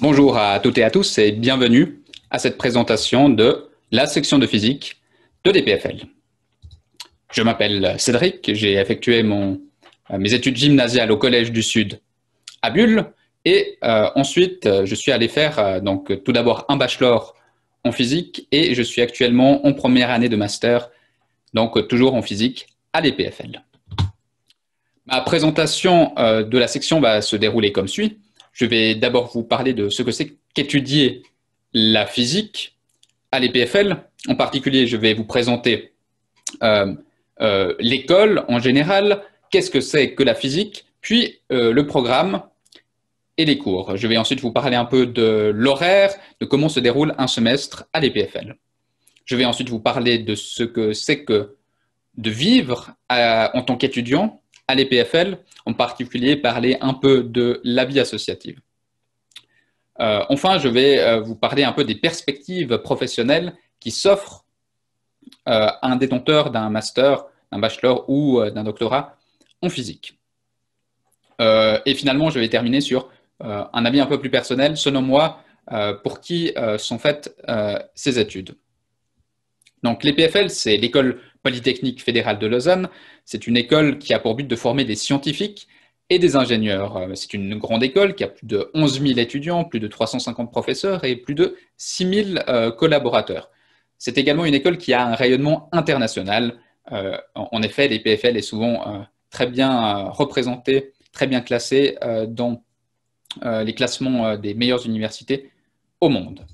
Bonjour à toutes et à tous et bienvenue à cette présentation de la section de physique de l'EPFL. Je m'appelle Cédric, j'ai effectué mes études gymnasiales au Collège du Sud à Bulle et ensuite je suis allé faire donc tout d'abord un bachelor en physique et je suis actuellement en première année de master, donc toujours en physique à l'EPFL. Ma présentation de la section va se dérouler comme suit. Je vais d'abord vous parler de ce que c'est qu'étudier la physique à l'EPFL. En particulier, je vais vous présenter l'école en général, qu'est-ce que c'est que la physique, puis le programme et les cours. Je vais ensuite vous parler un peu de l'horaire, de comment se déroule un semestre à l'EPFL. Je vais ensuite vous parler de ce que c'est que de vivre en tant qu'étudiant à l'EPFL, en particulier parler un peu de la vie associative. Enfin, je vais vous parler un peu des perspectives professionnelles qui s'offrent à un détenteur d'un master, d'un bachelor ou d'un doctorat en physique. Et finalement, je vais terminer sur un avis un peu plus personnel, selon moi, pour qui sont faites ces études. Donc l'EPFL, c'est l'École Polytechnique Fédérale de Lausanne. C'est une école qui a pour but de former des scientifiques et des ingénieurs. C'est une grande école qui a plus de 11 000 étudiants, plus de 350 professeurs et plus de 6 000 collaborateurs. C'est également une école qui a un rayonnement international. En effet, l'EPFL est souvent très bien représentée, très bien classée dans les classements des meilleures universités au monde.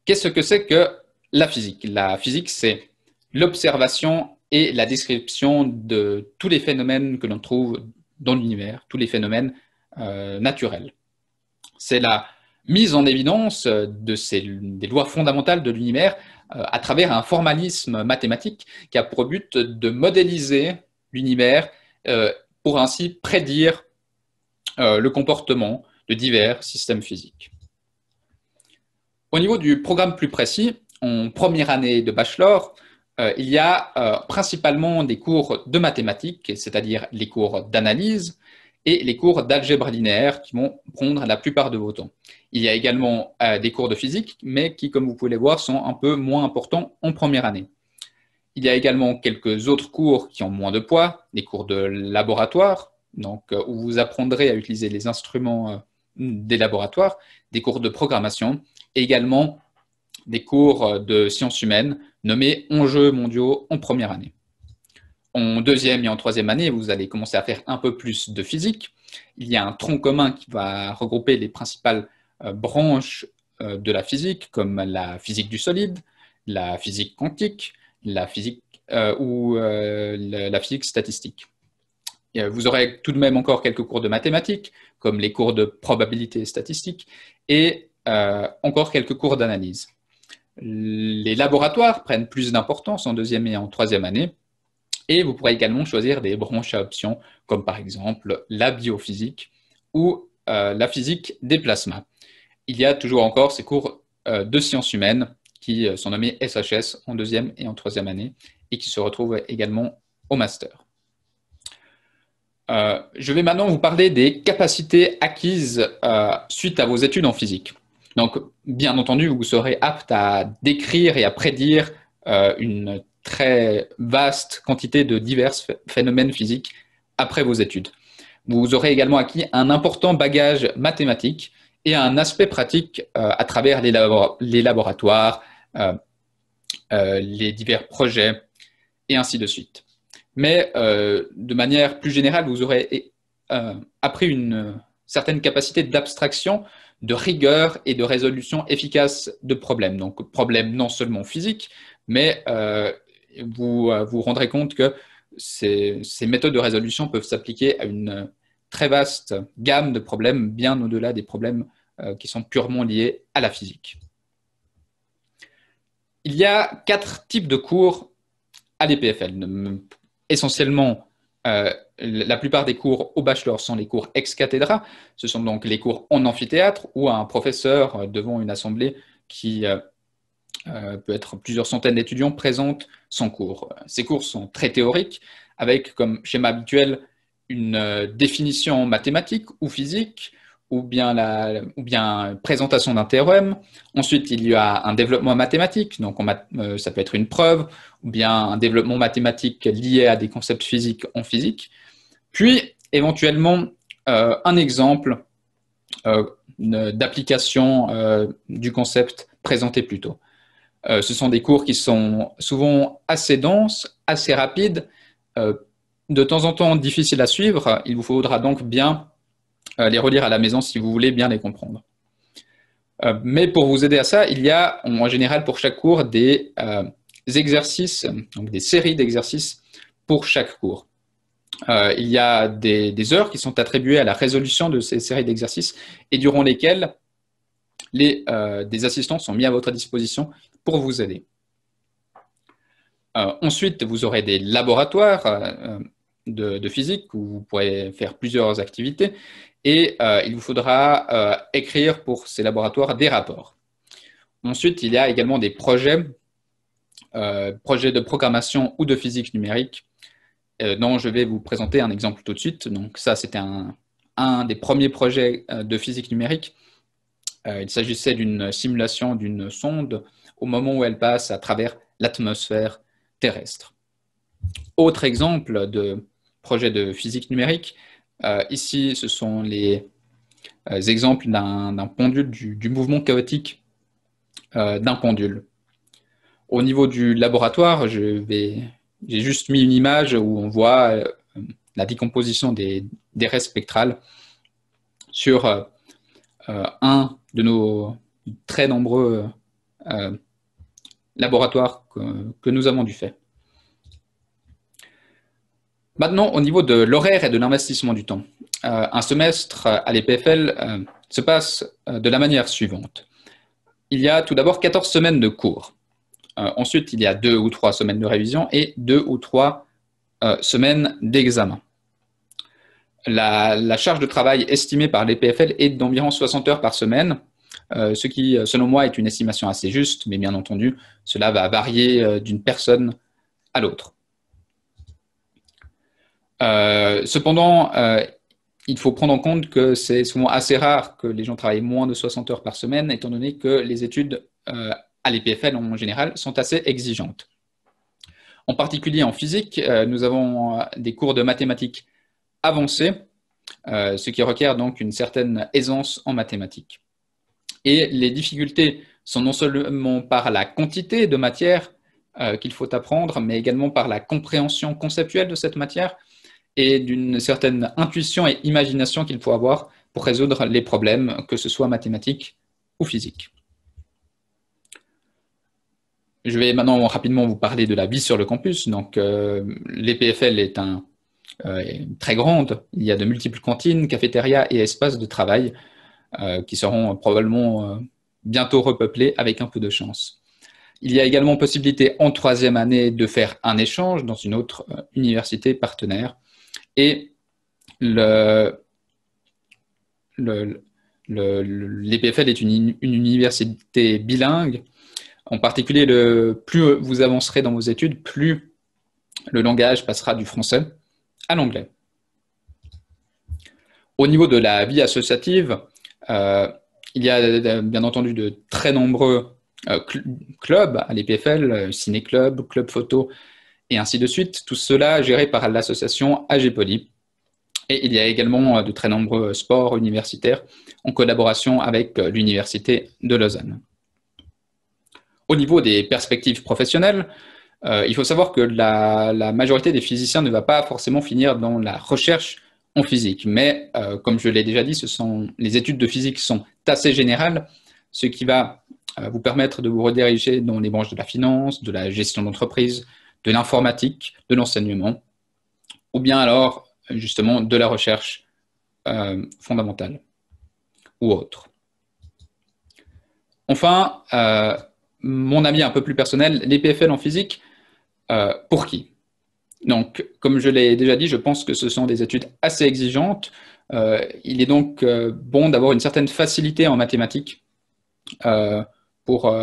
Qu'est-ce que c'est que la physique? La physique, c'est l'observation et la description de tous les phénomènes que l'on trouve dans l'univers, tous les phénomènes naturels. C'est la mise en évidence des lois fondamentales de l'univers à travers un formalisme mathématique qui a pour but de modéliser l'univers pour ainsi prédire le comportement de divers systèmes physiques. Au niveau du programme plus précis, en première année de bachelor, il y a principalement des cours de mathématiques, c'est-à-dire les cours d'analyse et les cours d'algèbre linéaire qui vont prendre la plupart de vos temps. Il y a également des cours de physique, mais qui, comme vous pouvez les voir, sont un peu moins importants en première année. Il y a également quelques autres cours qui ont moins de poids, des cours de laboratoire, donc, où vous apprendrez à utiliser les instruments des laboratoires, des cours de programmation, et également des cours de sciences humaines nommés enjeux mondiaux en première année. En deuxième et en troisième année, vous allez commencer à faire un peu plus de physique. Il y a un tronc commun qui va regrouper les principales branches de la physique, comme la physique du solide, la physique quantique, la physique la physique statistique. Et vous aurez tout de même encore quelques cours de mathématiques, comme les cours de probabilité statistique, et encore quelques cours d'analyse. Les laboratoires prennent plus d'importance en deuxième et en troisième année, et vous pourrez également choisir des branches à options, comme par exemple la biophysique ou la physique des plasmas. Il y a toujours encore ces cours de sciences humaines qui sont nommés SHS en deuxième et en troisième année, et qui se retrouvent également au master. Je vais maintenant vous parler des capacités acquises suite à vos études en physique. Donc, bien entendu, vous serez apte à décrire et à prédire une très vaste quantité de divers phénomènes physiques après vos études. Vous aurez également acquis un important bagage mathématique et un aspect pratique à travers les laboratoires, les divers projets, et ainsi de suite. Mais de manière plus générale, vous aurez appris une certaine capacité d'abstraction, de rigueur et de résolution efficace de problèmes. Donc, problèmes non seulement physiques, mais vous vous rendrez compte que ces méthodes de résolution peuvent s'appliquer à une très vaste gamme de problèmes, bien au-delà des problèmes qui sont purement liés à la physique. Il y a 4 types de cours à l'EPFL. Essentiellement, la plupart des cours au bachelor sont les cours ex cathedra. Ce sont donc les cours en amphithéâtre où un professeur devant une assemblée qui peut être plusieurs centaines d'étudiants présente son cours. Ces cours sont très théoriques avec comme schéma habituel une définition mathématique ou physique ou bien présentation d'un théorème. Ensuite, il y a un développement mathématique, donc ça peut être une preuve, ou bien un développement mathématique lié à des concepts physiques en physique. Puis, éventuellement, un exemple d'application du concept présenté plus tôt. Ce sont des cours qui sont souvent assez denses, assez rapides, de temps en temps difficiles à suivre. Il vous faudra donc bien les relire à la maison si vous voulez bien les comprendre. Mais pour vous aider à ça, il y a en général pour chaque cours des exercices, donc des séries d'exercices pour chaque cours. Il y a des heures qui sont attribuées à la résolution de ces séries d'exercices et durant lesquelles des assistants sont mis à votre disposition pour vous aider. Ensuite, vous aurez des laboratoires de physique où vous pourrez faire plusieurs activités et il vous faudra écrire pour ces laboratoires des rapports. Ensuite, il y a également des projets de programmation ou de physique numérique dont je vais vous présenter un exemple tout de suite. Donc ça, c'était un des premiers projets de physique numérique. Il s'agissait d'une simulation d'une sonde au moment où elle passe à travers l'atmosphère terrestre. Autre exemple de projet de physique numérique, ici ce sont les exemples d'un pendule, du mouvement chaotique d'un pendule. Au niveau du laboratoire, j'ai juste mis une image où on voit la décomposition des raies spectrales sur un de nos très nombreux laboratoires que nous avons dû faire. Maintenant, au niveau de l'horaire et de l'investissement du temps, un semestre à l'EPFL se passe de la manière suivante. Il y a tout d'abord 14 semaines de cours. Ensuite, il y a 2 ou 3 semaines de révision et 2 ou 3 semaines d'examen. La charge de travail estimée par l'EPFL est d'environ 60 heures par semaine, ce qui, selon moi, est une estimation assez juste, mais bien entendu, cela va varier d'une personne à l'autre. Cependant, il faut prendre en compte que c'est souvent assez rare que les gens travaillent moins de 60 heures par semaine, étant donné que les études à l'EPFL en général sont assez exigeantes. En particulier en physique, nous avons des cours de mathématiques avancés, ce qui requiert donc une certaine aisance en mathématiques. Et les difficultés sont non seulement par la quantité de matière qu'il faut apprendre, mais également par la compréhension conceptuelle de cette matière et d'une certaine intuition et imagination qu'il faut avoir pour résoudre les problèmes, que ce soit mathématiques ou physiques. Je vais maintenant rapidement vous parler de la vie sur le campus. Donc, l'EPFL est très grande. Il y a de multiples cantines, cafétérias et espaces de travail qui seront probablement bientôt repeuplés avec un peu de chance. Il y a également possibilité en 3e année de faire un échange dans une autre université partenaire. Et l'EPFL est une université bilingue. En particulier, plus vous avancerez dans vos études, plus le langage passera du français à l'anglais. Au niveau de la vie associative, il y a bien entendu de très nombreux clubs à l'EPFL, ciné-club, club photo, et ainsi de suite. Tout cela géré par l'association AGPoly. Et il y a également de très nombreux sports universitaires en collaboration avec l'Université de Lausanne. Au niveau des perspectives professionnelles, il faut savoir que la majorité des physiciens ne va pas forcément finir dans la recherche en physique. Mais comme je l'ai déjà dit, les études de physique sont assez générales, ce qui va vous permettre de vous rediriger dans les branches de la finance, de la gestion d'entreprise, de l'informatique, de l'enseignement, ou bien alors justement de la recherche fondamentale ou autre. Enfin, mon avis un peu plus personnel, l'EPFL en physique, pour qui? Donc, comme je l'ai déjà dit, je pense que ce sont des études assez exigeantes. Il est donc bon d'avoir une certaine facilité en mathématiques pour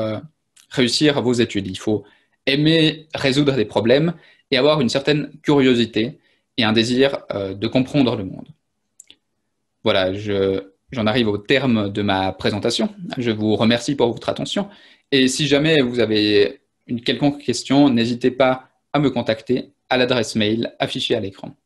réussir vos études. Il faut aimer résoudre des problèmes et avoir une certaine curiosité et un désir de comprendre le monde. Voilà, je j'en arrive au terme de ma présentation. Je vous remercie pour votre attention. Et si jamais vous avez une quelconque question, n'hésitez pas à me contacter à l'adresse mail affichée à l'écran.